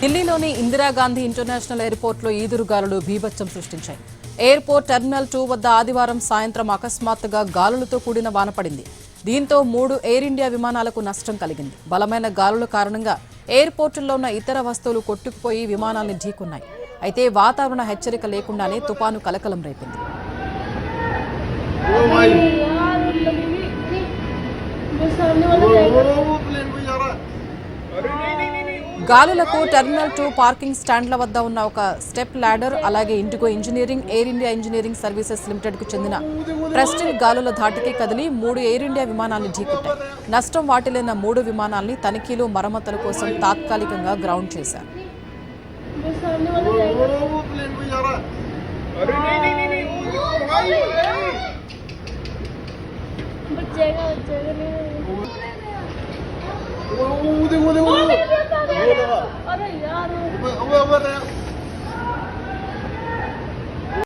ఢిల్లీలోని ఇందిరాగాంధీ ఇంటర్నేషనల్ ఎయిర్పోర్ట్లో ఈదురుగాలులు బీభత్సం సృష్టించాయి. ఎయిర్పోర్ట్ టెర్మినల్ 2 వద్ద ఆదివారం సాయంత్రం అకస్మాత్తుగా గాలులతో కూడిన వాన పడింది. దీంతో 3 ఎయిర్ ఇండియా విమానాలకు నష్టం కలిగింది. బలమైన గాలుల కారణంగా ఎయిర్పోర్టుల్లో ఉన్న ఇతర వస్తువులు కొట్టుకుపోయి విమానాల్ని ఢీకొన్నాయి. అయితే వాతావరణ హెచ్చరిక లేకుండానే తుపాను కలకలం రేపింది. గాలులకు టెర్మినల్ 2 పార్కింగ్ స్టాండ్ల వద్ద ఉన్న ఒక స్టెప్ ల్యాడర్, అలాగే IndiGo engineering, air India engineering services limited కు చెందిన ప్రెస్టిల్ గాలుల ధాటికి కదిలి 3 ఎయిర్ ఇండియా విమానాల్ని ఢీకొట్టాయి. నష్టం వాటిల్లిన 3 విమానాల్ని తనిఖీలు, మరమ్మతుల కోసం తాత్కాలికంగా గ్రౌండ్ చేశారు. अरे यार